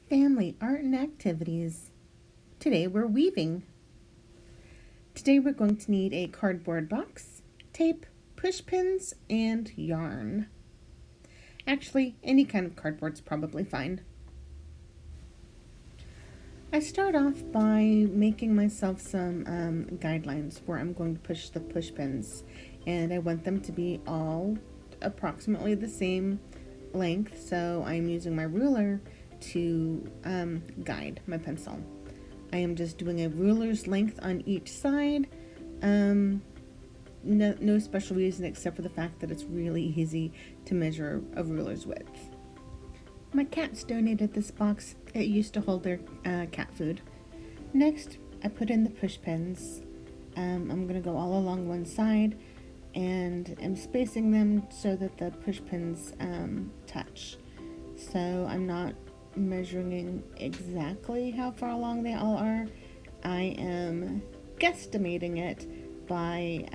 Family art and activities. Today we're weaving. Today we're going to need a cardboard box, tape, push pins, and yarn. Actually, any kind of cardboard's probably fine. I start off by making myself some guidelines where I'm going to push the push pins, and I want them to be all approximately the same length, so I'm using my ruler to guide my pencil. I am just doing a ruler's length on each side. No special reason except for the fact that it's really easy to measure a ruler's width. My cats donated this box. It used to hold their cat food. Next, I put in the push pins. I'm going to go all along one side, and I'm spacing them so that the push pins touch. So I'm not measuring exactly how far along they all are. I am guesstimating it by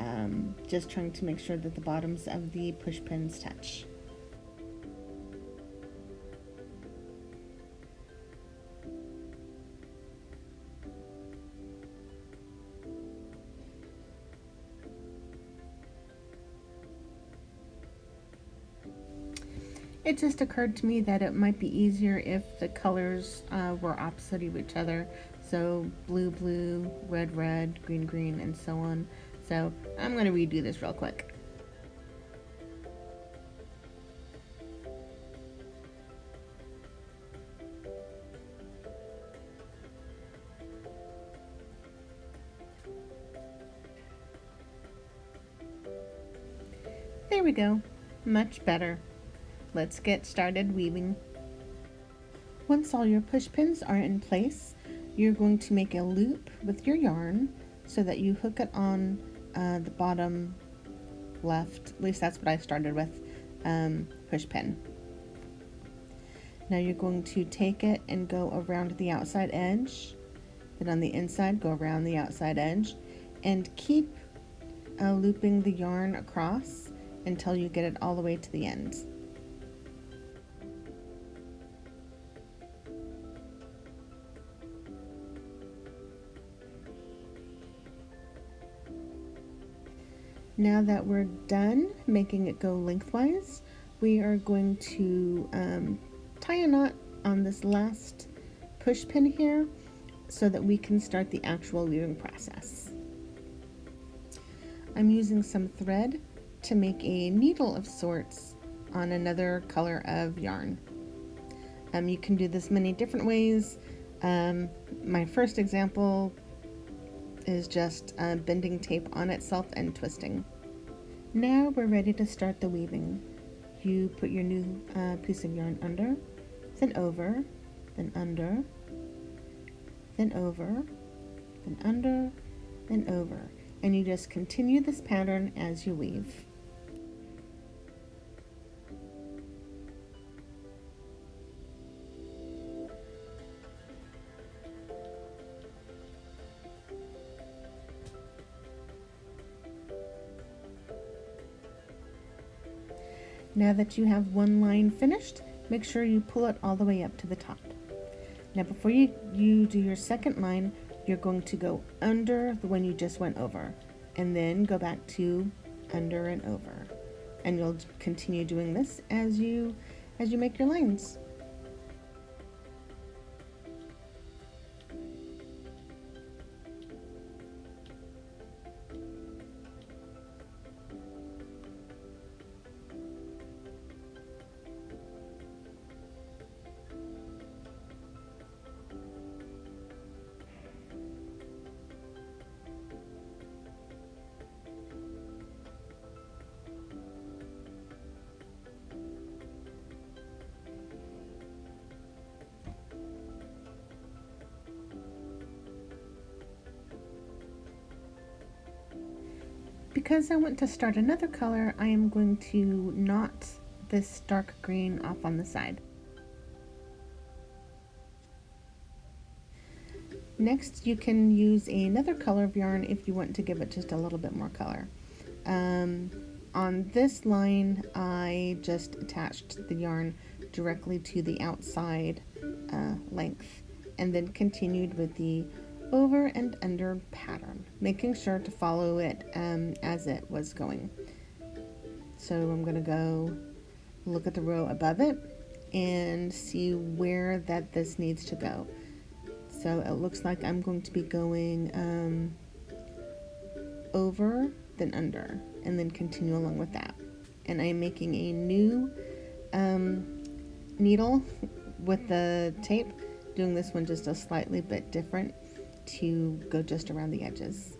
just trying to make sure that the bottoms of the push pins touch. It just occurred to me that it might be easier if the colors were opposite of each other. So blue, blue, red, red, green, green, and so on. So I'm going to redo this real quick. There we go. Much better. Let's get started weaving. Once all your push pins are in place, you're going to make a loop with your yarn so that you hook it on the bottom left, at least that's what I started with, push pin. Now you're going to take it and go around the outside edge, then on the inside go around the outside edge, and keep looping the yarn across until you get it all the way to the end. Now that we're done making it go lengthwise, we are going to tie a knot on this last push pin here so that we can start the actual weaving process. I'm using some thread to make a needle of sorts on another color of yarn. You can do this many different ways. My first example is just bending tape on itself and twisting. Now we're ready to start the weaving. You put your new piece of yarn under, then over, then under, then over, then under, then over, and you just continue this pattern as you weave. Now that you have one line finished, make sure you pull it all the way up to the top. Now before you do your second line, you're going to go under the one you just went over, and then go back to under and over. And you'll continue doing this as you make your lines. Because I want to start another color, I am going to knot this dark green off on the side. Next, you can use another color of yarn if you want to give it just a little bit more color. On this line, I just attached the yarn directly to the outside length, and then continued with the over and under pattern, making sure to follow it as it was going. So I'm going to go look at the row above it and see where that this needs to go. So it looks like I'm going to be going over, then under, and then continue along with that. And I'm making a new needle with the tape, doing this one just a slightly bit different to go just around the edges.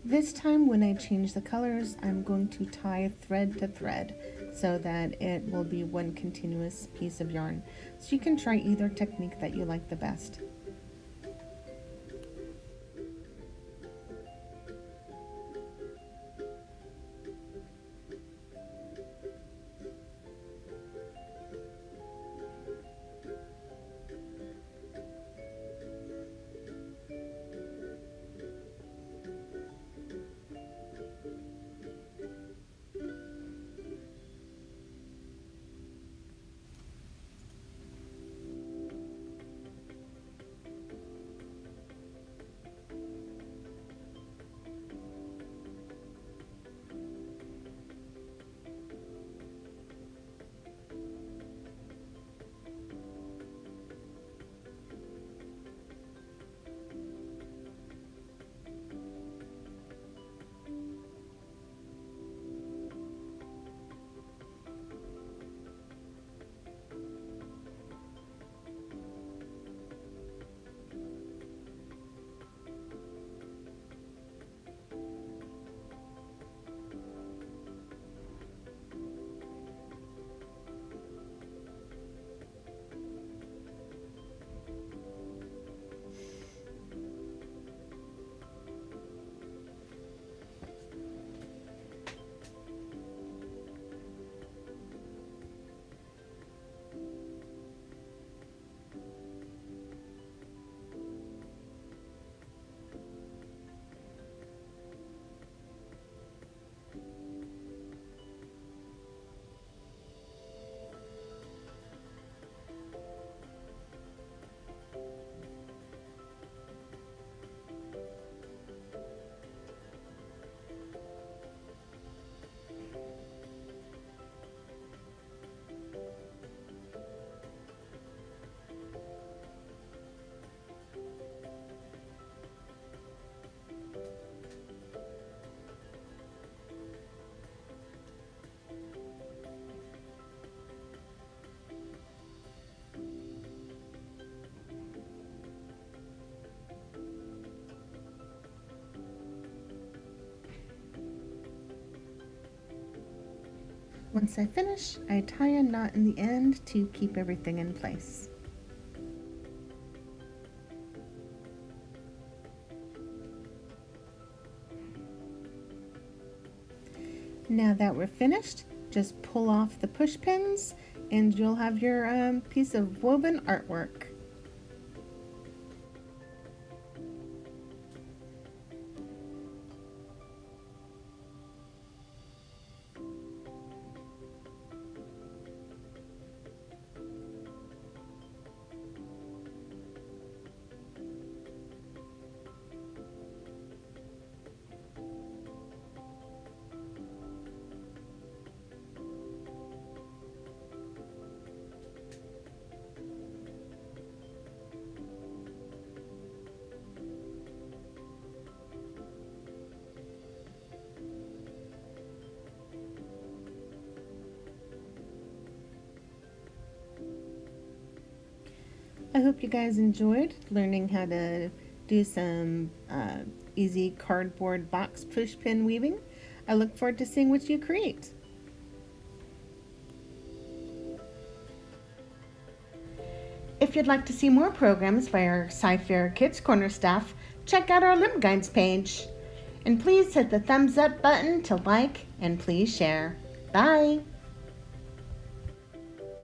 This time when I change the colors, I'm going to tie thread to thread so that it will be one continuous piece of yarn. So you can try either technique that you like the best. Once I finish, I tie a knot in the end to keep everything in place. Now that we're finished, just pull off the push pins and you'll have your piece of woven artwork. I hope you guys enjoyed learning how to do some easy cardboard box push pin weaving. I look forward to seeing what you create. If you'd like to see more programs by our Sci-Fair Kids Corner staff, check out our Loom Guides page. And please hit the thumbs up button to like and please share. Bye!